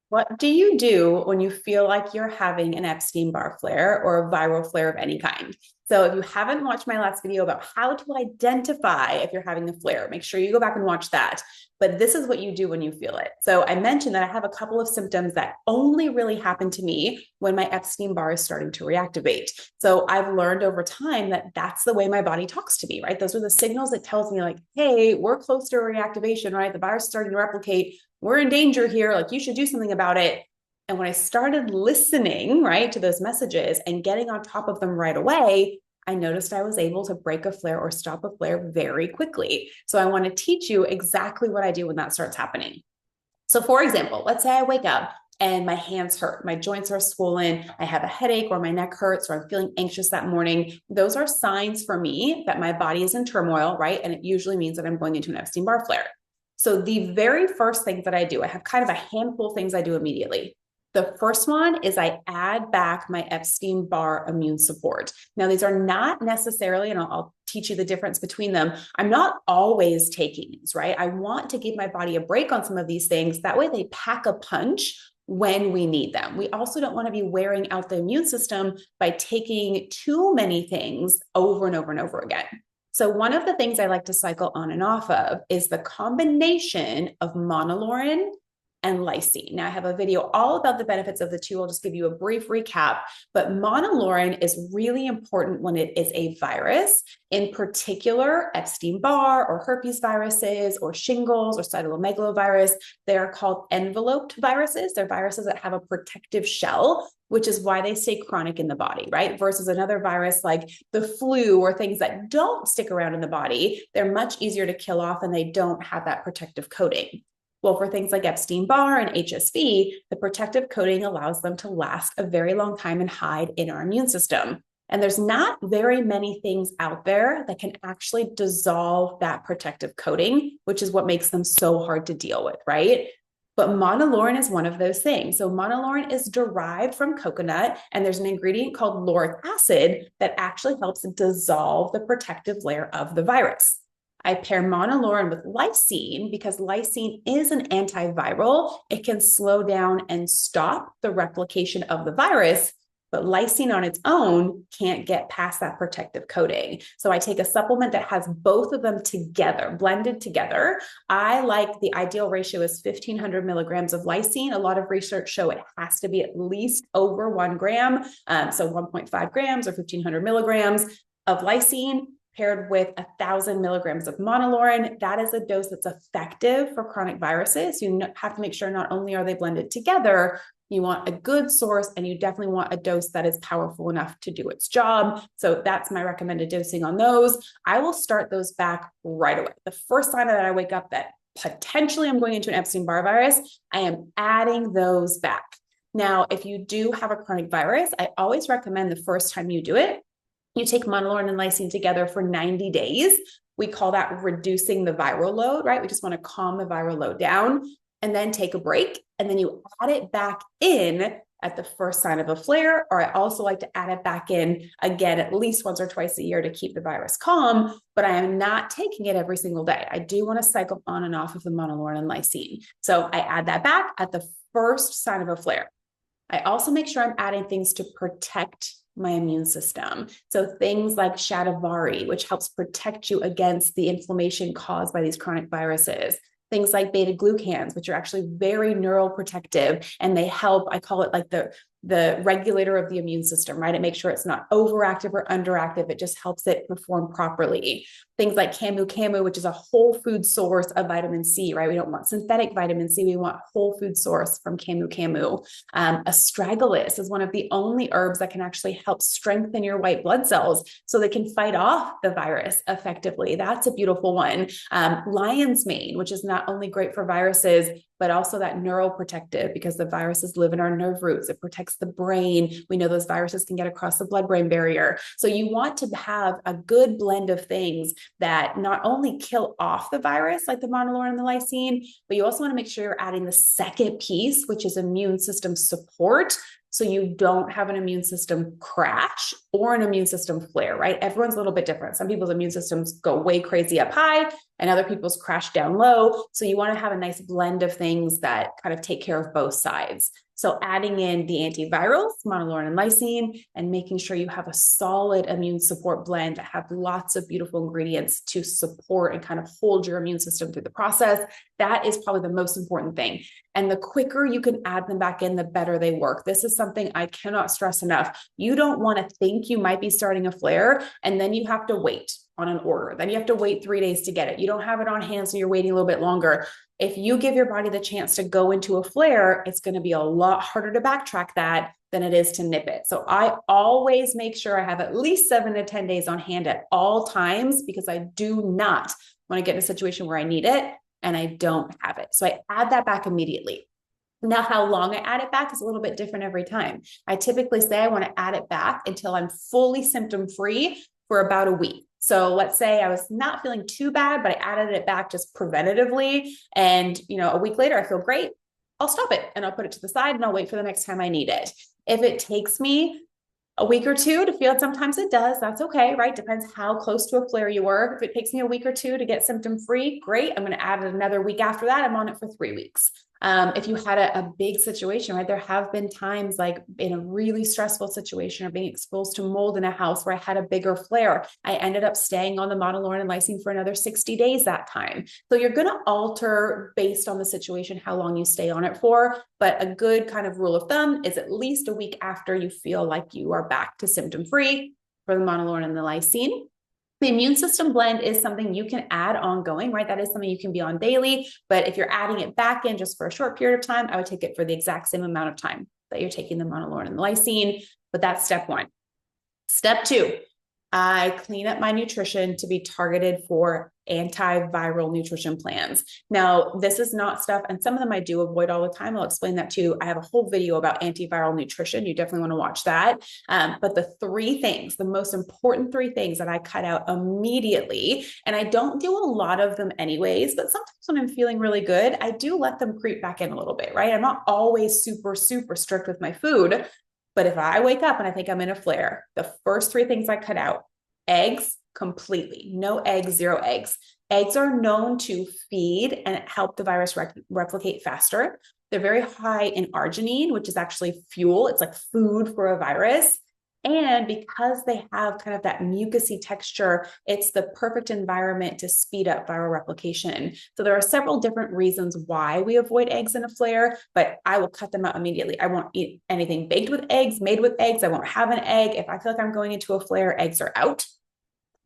What do you do when you feel like you're having an Epstein-Barr flare or a viral flare of any kind? So if you haven't watched my last video about how to identify if you're having a flare, make sure you go back and watch that. But this is what you do when you feel it. So I mentioned that I have a couple of symptoms that only really happen to me when my Epstein-Barr is starting to reactivate. So I've learned over time that that's the way my body talks to me, right? Those are the signals that tells me like, hey, we're close to a reactivation, right? The virus is starting to replicate. We're in danger here. Like you should do something about it. And when I started listening, right, to those messages and getting on top of them right away, I noticed I was able to break a flare or stop a flare very quickly. So I want to teach you exactly what I do when that starts happening. So for example, let's say I wake up and my hands hurt, my joints are swollen, I have a headache or my neck hurts or I'm feeling anxious that morning. Those are signs for me that my body is in turmoil, right? And it usually means that I'm going into an Epstein-Barr flare. So the very first thing that I do, I have kind of a handful of things I do immediately. The first one is I add back my Epstein-Barr immune support. Now, these are not necessarily, and I'll teach you the difference between them. I'm not always taking these, right? I want to give my body a break on some of these things. That way they pack a punch when we need them. We also don't want to be wearing out the immune system by taking too many things over and over and over again. So one of the things I like to cycle on and off of is the combination of monolaurin and lysine. Now I have a video all about the benefits of the two. I'll just give you a brief recap, but monolaurin is really important when it is a virus, in particular Epstein-Barr or herpes viruses or shingles or cytomegalovirus. They are called enveloped viruses. They're viruses that have a protective shell, which is why they stay chronic in the body, right? Versus another virus like the flu or things that don't stick around in the body. They're much easier to kill off and they don't have that protective coating. Well, for things like Epstein-Barr and HSV, the protective coating allows them to last a very long time and hide in our immune system. And there's not very many things out there that can actually dissolve that protective coating, which is what makes them so hard to deal with, right? But monolaurin is one of those things. So monolaurin is derived from coconut, and there's an ingredient called lauric acid that actually helps dissolve the protective layer of the virus. I pair monolaurin with lysine because lysine is an antiviral. It can slow down and stop the replication of the virus, but lysine on its own can't get past that protective coating. So I take a supplement that has both of them together, blended together. I like the ideal ratio is 1,500 milligrams of lysine. A lot of research show it has to be at least over 1 gram. So 1.5 grams or 1,500 milligrams of lysine paired with 1,000 milligrams of monolaurin. That is a dose that's effective for chronic viruses. You have to make sure not only are they blended together, you want a good source and you definitely want a dose that is powerful enough to do its job. So that's my recommended dosing on those. I will start those back right away. The first time that I wake up that potentially I'm going into an Epstein-Barr virus, I am adding those back. Now, if you do have a chronic virus, I always recommend the first time you do it, you take monolaurin and lysine together for 90 days. We call that reducing the viral load, right? We just want to calm the viral load down and then take a break. And then you add it back in at the first sign of a flare, or I also like to add it back in again, at least once or twice a year to keep the virus calm, but I am not taking it every single day. I do want to cycle on and off of the monolaurin and lysine. So I add that back at the first sign of a flare. I also make sure I'm adding things to protect my immune system. So things like shatavari, which helps protect you against the inflammation caused by these chronic viruses. Things like beta glucans, which are actually very neuroprotective, and they help, I call it like the regulator of the immune system, right? It makes sure it's not overactive or underactive. It just helps it perform properly. Things like camu, which is a whole food source of vitamin C, right? We don't want synthetic vitamin C. We want whole food source from camu. Astragalus is one of the only herbs that can actually help strengthen your white blood cells so they can fight off the virus effectively. That's a beautiful one. Lion's mane, which is not only great for viruses, but also that neuroprotective because the viruses live in our nerve roots. It protects the brain. We know those viruses can get across the blood-brain barrier. So you want to have a good blend of things that not only kill off the virus, like the monolaurin and the lysine, but you also want to make sure you're adding the second piece, which is immune system support. So you don't have an immune system crash or an immune system flare, right? Everyone's a little bit different. Some people's immune systems go way crazy up high. and other people's crash down low. So you want to have a nice blend of things that kind of take care of both sides. So adding in the antivirals, monolaurin and lysine, and making sure you have a solid immune support blend that have lots of beautiful ingredients to support and kind of hold your immune system through the process. That is probably the most important thing. And the quicker you can add them back in, the better they work. This is something I cannot stress enough. You don't want to think you might be starting a flare and then you have to wait on an order. Then you have to wait 3 days to get it. You don't have it on hand, so you're waiting a little bit longer. If you give your body the chance to go into a flare, it's going to be a lot harder to backtrack that than it is to nip it. So I always make sure I have at least 7 to 10 days on hand at all times, because I do not want to get in a situation where I need it and I don't have it. So I add that back immediately. Now, how long I add it back is a little bit different every time. I typically say I want to add it back until I'm fully symptom-free for about a week. So let's say I was not feeling too bad, but I added it back just preventatively. And, a week later, I feel great. I'll stop it and I'll put it to the side and I'll wait for the next time I need it. If it takes me a week or two to feel it, sometimes it does. That's okay, right? Depends how close to a flare you were. If it takes me a week or two to get symptom free, great. I'm going to add it another week after that. I'm on it for 3 weeks. If you had a big situation, right? There have been times like in a really stressful situation or being exposed to mold in a house where I had a bigger flare. I ended up staying on the monolaurin and lysine for another 60 days that time. So you're going to alter based on the situation, how long you stay on it for. But a good kind of rule of thumb is at least a week after you feel like you are back to symptom free for the monolaurin and the lysine. The immune system blend is something you can add ongoing, right? That is something you can be on daily. But if you're adding it back in just for a short period of time, I would take it for the exact same amount of time that you're taking the monolaurin and the lysine. But that's step 1. Step 2, I clean up my nutrition to be targeted for antiviral nutrition plans. Now, this is not stuff, and some of them I do avoid all the time. I'll explain that too. I have a whole video about antiviral nutrition. You definitely want to watch that. But the 3 things, the most important 3 things that I cut out immediately, and I don't do a lot of them anyways, but sometimes when I'm feeling really good, I do let them creep back in a little bit, right? I'm not always super, super strict with my food. But if I wake up and I think I'm in a flare, the first 3 things I cut out: eggs, completely. No eggs, 0 eggs. Eggs are known to feed and help the virus replicate faster. They're very high in arginine, which is actually fuel. It's like food for a virus. And because they have kind of that mucousy texture, it's the perfect environment to speed up viral replication. So there are several different reasons why we avoid eggs in a flare, but I will cut them out immediately. I won't eat anything baked with eggs, made with eggs. I won't have an egg. If I feel like I'm going into a flare, eggs are out.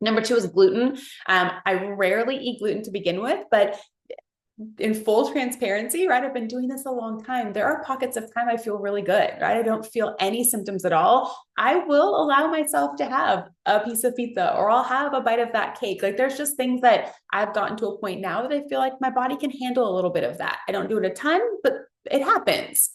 Number 2 is gluten. I rarely eat gluten to begin with, but in full transparency, right? I've been doing this a long time. There are pockets of time I feel really good, right? I don't feel any symptoms at all. I will allow myself to have a piece of pizza, or I'll have a bite of that cake. Like, there's just things that I've gotten to a point now that I feel like my body can handle a little bit of that. I don't do it a ton, but it happens.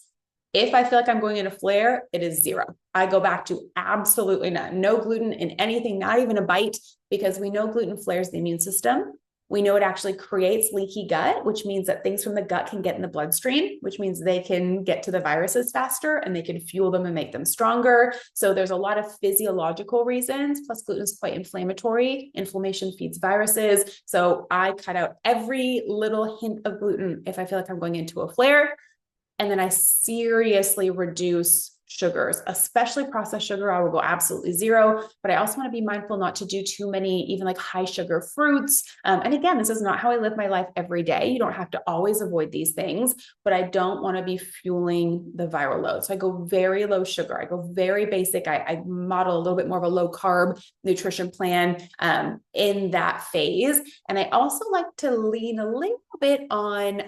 If I feel like I'm going in a flare, it is 0. I go back to absolutely none. No gluten in anything, not even a bite, because we know gluten flares the immune system. We know it actually creates leaky gut, which means that things from the gut can get in the bloodstream, which means they can get to the viruses faster and they can fuel them and make them stronger. So there's a lot of physiological reasons, plus gluten is quite inflammatory. Inflammation feeds viruses. So I cut out every little hint of gluten if I feel like I'm going into a flare. And then I seriously reduce sugars, especially processed sugar. I will go absolutely 0, but I also want to be mindful not to do too many, even like high sugar fruits. And again, this is not how I live my life every day. You don't have to always avoid these things, but I don't want to be fueling the viral load. So I go very low sugar. I go very basic. I model a little bit more of a low carb nutrition plan in that phase. And I also like to lean a little bit on,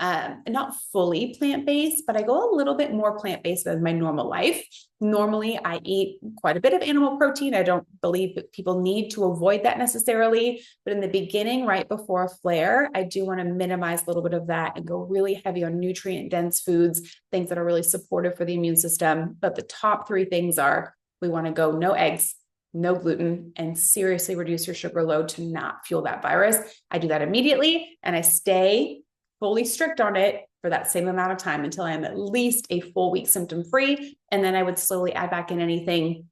not fully plant-based, but I go a little bit more plant-based than my normal life. Normally, I eat quite a bit of animal protein. I don't believe that people need to avoid that necessarily, but in the beginning, right before a flare, I do want to minimize a little bit of that and go really heavy on nutrient-dense foods, things that are really supportive for the immune system. But the top 3 things are, we want to go no eggs, no gluten, and seriously reduce your sugar load to not fuel that virus. I do that immediately, and I stay fully strict on it for that same amount of time until I am at least a full week symptom free. And then I would slowly add back in anything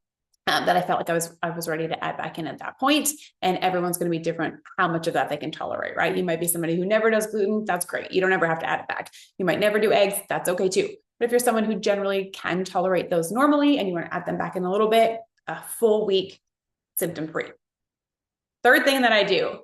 that I felt like I was ready to add back in at that point. And everyone's going to be different how much of that they can tolerate, right? You might be somebody who never does gluten. That's great. You don't ever have to add it back. You might never do eggs. That's okay too. But if you're someone who generally can tolerate those normally and you want to add them back in a little bit, a full week symptom-free. Third thing that I do,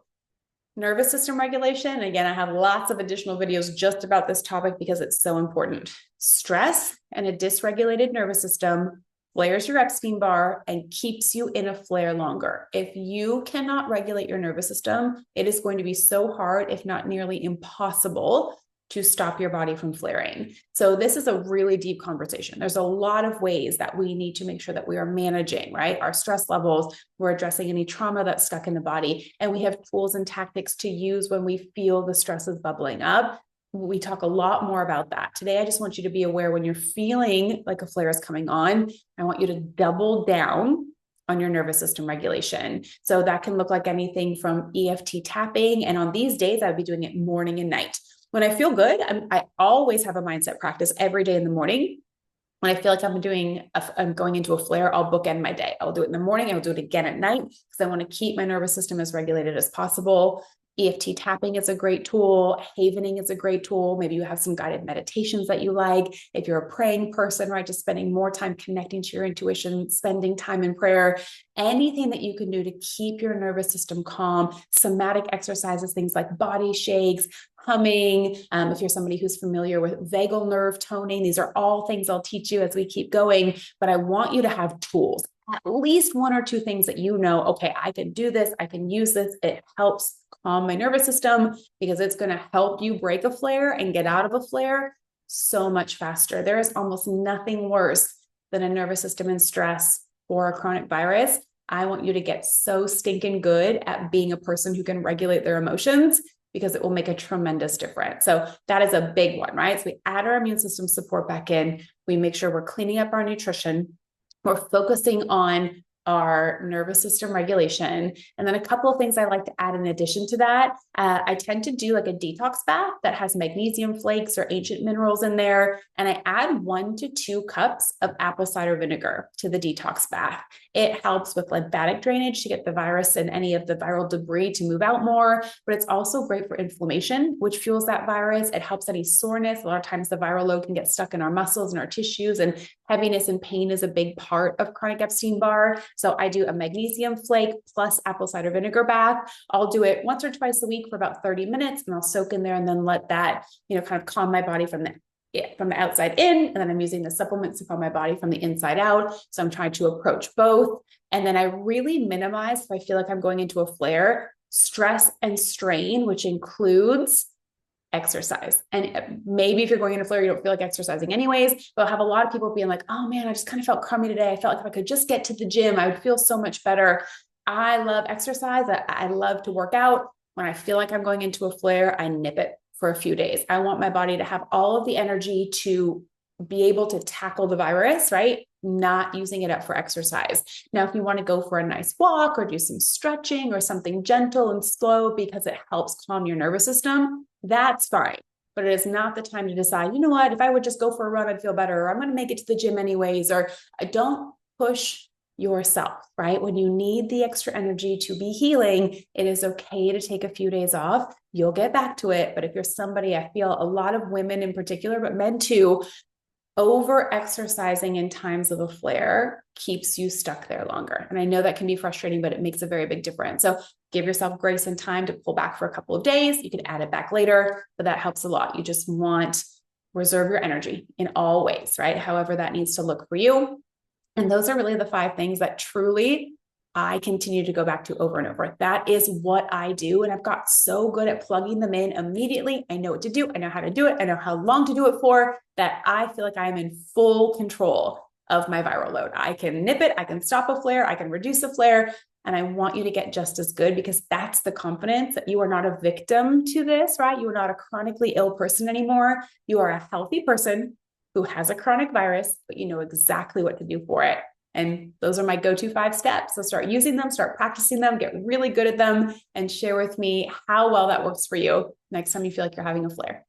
nervous system regulation. Again, I have lots of additional videos just about this topic because it's so important. Stress and a dysregulated nervous system flares your Epstein-Barr and keeps you in a flare longer. If you cannot regulate your nervous system, it is going to be so hard, if not nearly impossible, to stop your body from flaring. So this is a really deep conversation. There's a lot of ways that we need to make sure that we are managing, right, our stress levels. We're addressing any trauma that's stuck in the body, and we have tools and tactics to use when we feel the stress is bubbling up. We talk a lot more about that. Today, I just want you to be aware when you're feeling like a flare is coming on, I want you to double down on your nervous system regulation. So that can look like anything from EFT tapping. And on these days, I would be doing it morning and night. When I feel good, I always have a mindset practice every day in the morning. When I feel like I'm going into a flare, I'll bookend my day. I'll do it in the morning. I'll do it again at night because I want to keep my nervous system as regulated as possible. EFT tapping is a great tool. Havening is a great tool. Maybe you have some guided meditations that you like. If you're a praying person, right, just spending more time connecting to your intuition, spending time in prayer, anything that you can do to keep your nervous system calm. Somatic exercises, things like body shakes, humming. If you're somebody who's familiar with vagal nerve toning, these are all things I'll teach you as we keep going. But I want you to have tools, at least one or two things that you know, okay, I can do this, I can use this. It helps calm my nervous system because it's going to help you break a flare and get out of a flare so much faster. There is almost nothing worse than a nervous system in stress or a chronic virus. I want you to get so stinking good at being a person who can regulate their emotions because it will make a tremendous difference. So that is a big one, right? So we add our immune system support back in. We make sure we're cleaning up our nutrition. We're focusing on our nervous system regulation. And then a couple of things I like to add in addition to that. I tend to do like a detox bath that has magnesium flakes or ancient minerals in there. And I add 1 to 2 cups of apple cider vinegar to the detox bath. It helps with lymphatic drainage to get the virus and any of the viral debris to move out more, but it's also great for inflammation, which fuels that virus. It helps any soreness. A lot of times the viral load can get stuck in our muscles and our tissues, and heaviness and pain is a big part of chronic Epstein-Barr. So I do a magnesium flake plus apple cider vinegar bath. I'll do it once or twice a week for about 30 minutes, and I'll soak in there and then let that, kind of calm my body from the outside in. And then I'm using the supplements to calm my body from the inside out. So I'm trying to approach both. And then I really minimize, if I feel like I'm going into a flare, stress and strain, which includes exercise. And maybe if you're going in a flare, you don't feel like exercising anyways, but I'll have a lot of people being like, oh man, I just kind of felt crummy today. I felt like if I could just get to the gym, I would feel so much better. I love exercise. I love to work out. When I feel like I'm going into a flare, I nip it for a few days. I want my body to have all of the energy to be able to tackle the virus, right? Not using it up for exercise. Now, if you want to go for a nice walk or do some stretching or something gentle and slow because it helps calm your nervous system, that's fine. But it is not the time to decide, you know what, if I would just go for a run, I'd feel better, or I'm going to make it to the gym anyways, or I don't push yourself, right? When you need the extra energy to be healing, it is okay to take a few days off. You'll get back to it. But if you're somebody, I feel a lot of women in particular, but men too, over exercising in times of a flare keeps you stuck there longer. And I know that can be frustrating, but it makes a very big difference. So give yourself grace and time to pull back for a couple of days. You can add it back later, but that helps a lot. You just want reserve your energy in all ways, right? However that needs to look for you. And those are really the 5 things that truly I continue to go back to over and over. That is what I do. And I've got so good at plugging them in immediately. I know what to do. I know how to do it. I know how long to do it for, that I feel like I am in full control of my viral load. I can nip it. I can stop a flare. I can reduce a flare. And I want you to get just as good, because that's the confidence that you are not a victim to this, right? You are not a chronically ill person anymore. You are a healthy person who has a chronic virus, but you know exactly what to do for it. And those are my go-to 5 steps. So start using them, start practicing them, get really good at them, and share with me how well that works for you next time you feel like you're having a flare.